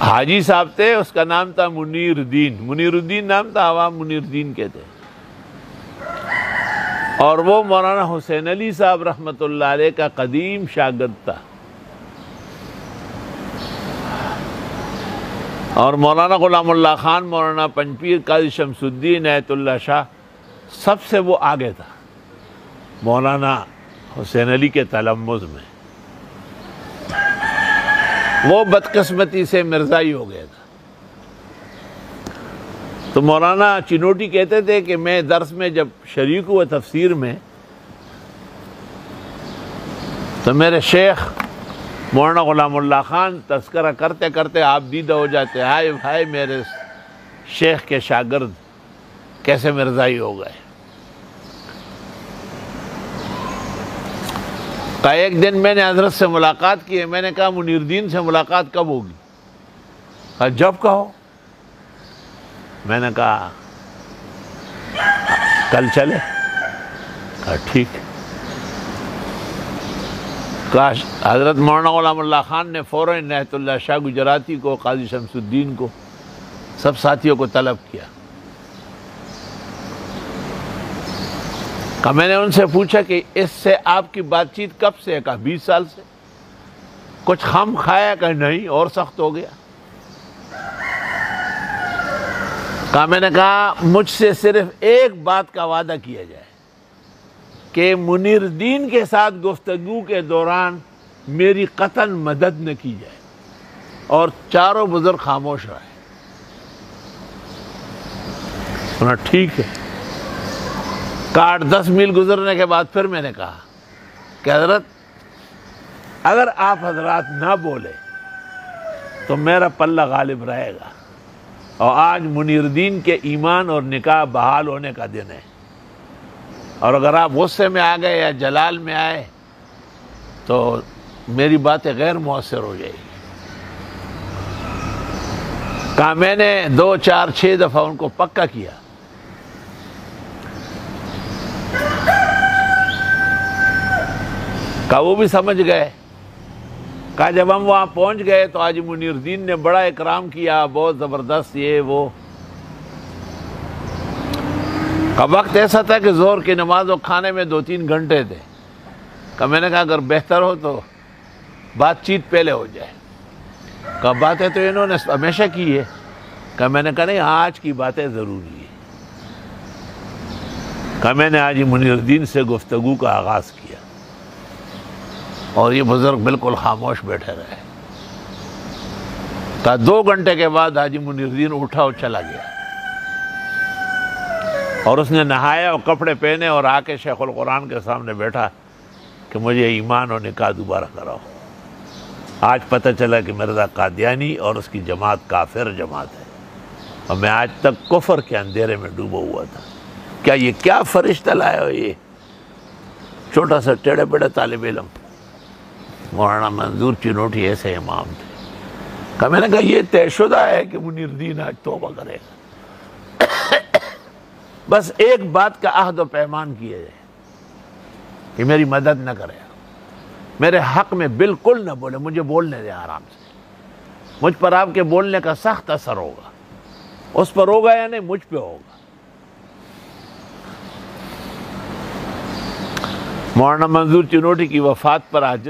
حاجی صاحب تھے، اس کا نام تھا منیر الدین، منیر الدین نام تھا، عوام منیر الدین کہتے ہیں۔ اور وہ مولانا حسین علی صاحب رحمۃ اللہ علیہ کا قدیم شاگرد تھا، اور مولانا غلام اللہ خان، مولانا پنجپیر، قاضی شمس الدین، ایت اللہ شاہ، سب سے وہ آگے تھا مولانا حسین علی کے تلمذ میں۔ وہ بدقسمتی سے مرزائی ہو گیا تھا، تو مولانا چنوٹی کہتے تھے کہ میں درس میں جب شریک ہوا تفسیر میں، تو میرے شیخ مولانا غلام اللہ خان تذکرہ کرتے کرتے آپ دیدہ ہو جاتے، ہائے ہائے میرے شیخ کے شاگرد کیسے مرزائی ہو گئے۔ ایک دن میں نے حضرت سے ملاقات کی ہے، میں نے کہا منیر الدین سے ملاقات کب ہوگی؟ کہا جب کہو۔ میں نے کہا کل چلے؟ کہا ٹھیک۔ کاش حضرت مولانا غلام اللہ خان نے فوراً ایت اللہ شاہ گجراتی کو، قاضی شمس الدین کو، سب ساتھیوں کو طلب کیا۔ میں نے ان سے پوچھا کہ اس سے آپ کی بات چیت کب سے ہے؟ کہا 20 سال سے۔ کچھ خم کھایا؟ کہ نہیں، اور سخت ہو گیا۔ میں نے کہا مجھ سے صرف ایک بات کا وعدہ کیا جائے کہ منیر الدین کے ساتھ گفتگو کے دوران میری قطعاً مدد نہ کی جائے، اور چاروں بزرگ خاموش رہے۔ انہوں نے ٹھیک ہے۔ 8-10 میل گزرنے کے بعد پھر میں نے کہا کہ حضرت اگر آپ حضرات نہ بولے تو میرا پلہ غالب رہے گا، اور آج منیر الدین کے ایمان اور نکاح بحال ہونے کا دن ہے، اور اگر آپ غصے میں آ گئے یا جلال میں آئے تو میری باتیں غیر مؤثر ہو جائے گی۔ کہا میں نے 2 4 6 دفعہ ان کو پکا کیا۔ کہا وہ بھی سمجھ گئے۔ کہا جب ہم وہاں پہنچ گئے تو آج منیر الدین نے بڑا اکرام کیا، بہت زبردست، یہ وہ۔ کا وقت ایسا تھا کہ ظہر کی نماز اور کھانے میں 2-3 گھنٹے تھے۔ کہ میں نے کہا اگر بہتر ہو تو بات چیت پہلے ہو جائے۔ کہ باتیں تو انہوں نے ہمیشہ کی ہے۔ کہ میں نے کہا نہیں، آج کی باتیں ضروری ہے۔ کہ میں نے آج منیر الدین سے گفتگو کا آغاز کیا، اور یہ بزرگ بالکل خاموش بیٹھے رہے۔ کہ 2 گھنٹے کے بعد حاجی منیر الدین اٹھا اور چلا گیا، اور اس نے نہایا اور کپڑے پہنے اور آ کے شیخ القرآن کے سامنے بیٹھا کہ مجھے ایمان اور نکاح دوبارہ کراؤ۔ آج پتہ چلا کہ مرزا قادیانی اور اس کی جماعت کافر جماعت ہے، اور میں آج تک کفر کے اندھیرے میں ڈوبا ہوا تھا۔ کیا یہ کیا فرشتہ لایا ہو؟ یہ چھوٹا سا ٹیڑھے پیڑے طالب علم مولانا منظور چنوٹی ایسے امام تھے۔ کہ میں نے کہا یہ طے شدہ ہے کہ منیر الدین آج توبہ کرے گا، بس ایک بات کا عہد و پیمان کیا جائے کہ میری مدد نہ کرے، میرے حق میں بالکل نہ بولے، مجھے بولنے دے آرام سے۔ مجھ پر آپ کے بولنے کا سخت اثر ہوگا، اس پر ہوگا یا نہیں، مجھ پہ ہوگا۔ مولانا منظور چنوٹی کی وفات پر آج